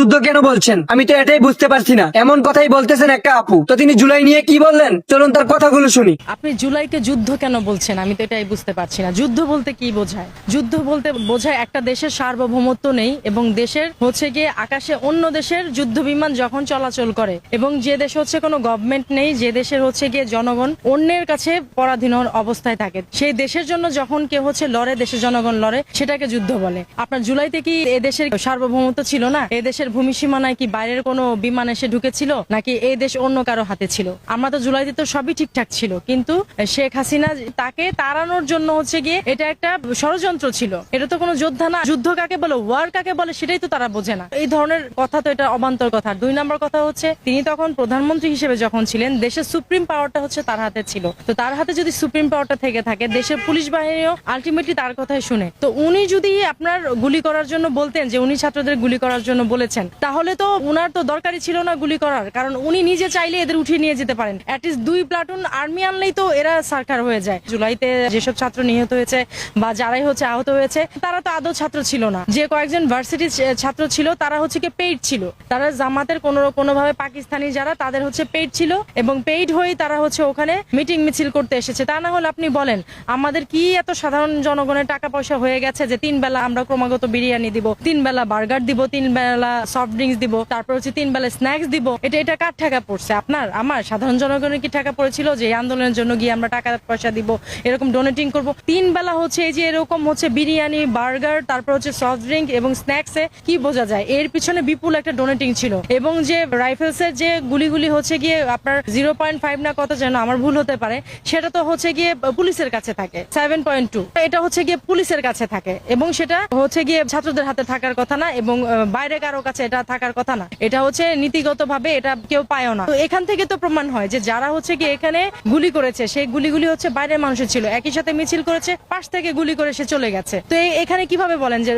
যুদ্ধ কেন বলছেন? আমি তো এটাই বুঝতে পারছি না। এমন কথাই বলতেছেন একটা আপু, তো তিনি জুলাই নিয়ে কি বললেন চলুন তার কথাগুলো শুনি। আপনি জুলাইকে যুদ্ধ কেন বলছেন? আমি তো এটাই বুঝতে পারছি না। যুদ্ধ বলতে কি বোঝায়? যুদ্ধ বলতে বোঝায় একটা দেশের সার্বভৌমত্ব নেই এবং দেশের হচ্ছে গিয়ে আকাশে অন্য দেশের যুদ্ধ বিমান যখন চলাচল করে এবং যে দেশে হচ্ছে কোনো গভর্নমেন্ট নেই, যে দেশের হচ্ছে গিয়ে জনগণ অন্যের কাছে পরাধীন অবস্থায় থাকে, সেই দেশের জন্য যখন কেউ হচ্ছে লড়ে, দেশের জনগণ লড়ে, সেটাকে যুদ্ধ বলে। আপনার জুলাইতে কি এ দেশের সার্বভৌমত্ব ছিল না? এ দেশের ভূমি সীমানায় কি বাইরের কোনো বিমান এসে ঢুকেছিল, নাকি এই দেশ অন্য কারো হাতে ছিল? আমরা তো জুলাইতে তো সবই ঠিকঠাক ছিল, কিন্তু শেখ হাসিনা তাকে তাড়ানোর জন্য হচ্ছে গিয়ে এটা একটা ষড়যন্ত্র ছিল। এটা তো কোনো যোদ্ধা না। যুদ্ধ কাকে বলে, ওয়ার কাকে বলে, সেটাই তো তারা বোঝে না। এই ধরনের কথা তো এটা অবান্তর কথা। 2 নম্বর কথা হচ্ছে, তিনি তখন প্রধানমন্ত্রী হিসেবে যখন ছিলেন, দেশের সুপ্রিম পাওয়ারটা হচ্ছে তার হাতে ছিল। তো তার হাতে যদি সুপ্রিম পাওয়ারটা থেকে থাকে, দেশের পুলিশ বাহিনীও আলটিমেটলি তার কথাই শুনে। তো উনি যদি আপনার গুলি করার জন্য বলতেন, যে উনি ছাত্রদের গুলি করার জন্য বলেছেন, তাহলে তো উনার তো দরকারই ছিল না গুলি করার, কারণ উনি নিজে চাইলে এদের উঠিয়ে নিয়ে যেতে পারেন। অ্যাটলিস্ট 2 প্লাটুন আর্মি আনলেই তো এরা সরকার হয়ে যায়। জুলাইতে যেসব ছাত্র নিহত হয়েছে বা যারাই হচ্ছে আহত হয়েছে, তারা তো আদৌ ছাত্র ছিল না। যে কয়েকজন ভার্সিটি ছাত্র ছিল, তারা হচ্ছে কি পেইড ছিল। তারা জামাতের কোনোভাবে পাকিস্তানি যারা, তাদের হচ্ছে পেইড ছিল এবং পেইড হয়ে তারা হচ্ছে ওখানে মিটিং মিছিল করতে এসেছে। তা না হলে আপনি বলেন, আমাদের কি এত সাধারণ জনগণের টাকা পয়সা হয়ে গেছে যে 3 বেলা আমরা ক্রমাগত বিরিয়ানি দিব, 3 বেলা বার্গার দিব, 3 বেলা সফট ড্রিঙ্কস দিব, তারপর হচ্ছে 3 বেলা স্ন্যাক্স দিব? এটা কার টাকা পড়ছে? আপনার আমার সাধারণ জনগণের কি টাকা পড়েছিল যে এই আন্দোলনের জন্য গিয়ে আমরা টাকা পয়সা দিব, এরকম ডোনেটিং করব? 3 বেলা হচ্ছে এই যে এরকম হচ্ছে বিরিয়ানি, বার্গার, তারপর হচ্ছে সফট ড্রিঙ্ক এবং স্ন্যাক্সে কি বোঝা যায়? এর পিছনে বিপুল একটা ডোনেটিং ছিল। এবং যে রাইফেলসের যে গুলিগুলি হচ্ছে গিয়ে আপনার 0.5 না কত যেন, আমার ভুল হতে পারে, সেটা তো হচ্ছে গিয়ে পুলিশের কাছে থাকে। 7.2 এটা হচ্ছে গিয়ে পুলিশের কাছে থাকে এবং সেটা হচ্ছে গিয়ে ছাত্রদের হাতে থাকার কথা না এবং বাইরে কারো কাছে এটা থাকার কথা না। এটা হচ্ছে নীতিগত ভাবে এটা কেউ পায়ও না। তো এখান থেকে তো প্রমাণ হয় যে যারা হচ্ছে গিয়ে এখানে গুলি করেছে, সেই গুলিগুলি হচ্ছে বাইরের মানুষের ছিল। একই সাথে মিছিল করেছে, পাশ থেকে গুলি করে সে চলে গেছে। তো এখানে কিভাবে বলেন যে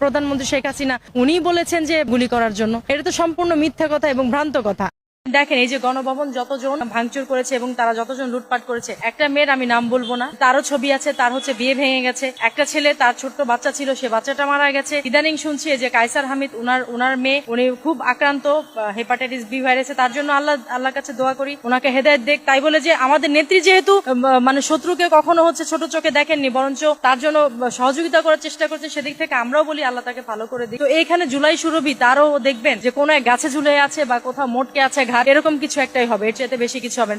প্রধানমন্ত্রী শেখ হাসিনা উনি বলেছেন যে গুলি করার জন্য? এটা তো সম্পূর্ণ মিথ্যা কথা এবং ভ্রান্ত কথা। দেখেন, এই যে গণভবন যতজন ভাঙচুর করেছে এবং তারা যতজন লুটপাট করেছে, একটা মেয়ের আমি নাম বলবো না, তারও ছবি আছে, তার হচ্ছে বিয়ে ভেঙে গেছে। একটা ছেলে, তার ছোট্ট বাচ্চা ছিল, সে বাচ্চাটা মারা গেছে। ইদানিং শুনছি যে কায়সার হামিদ, উনার মেয়ে, উনি খুব আক্রান্ত হেপাটাইটিস বি ভাইরাসে। তার জন্য আল্লাহর কাছে দোয়া করি, ওনাকে হেদায়েত দেখ। তাই বলে যে আমাদের নেত্রী যেহেতু মানে শত্রুকে কখনো হচ্ছে ছোট চোখে দেখেননি, বরঞ্চ তার জন্য সহযোগিতা করার চেষ্টা করছে, সেদিক থেকে আমরাও বলি আল্লাহ তাকে ভালো করে দিই। তো এইখানে জুলাই সুরভি, তারও দেখবেন যে কোনো এক গাছে ঝুলে আছে বা কোথাও মোটকে আছে ঘাট, এরকম কিছু একটাই হবে, এর চাইতে বেশি কিছু হবে না।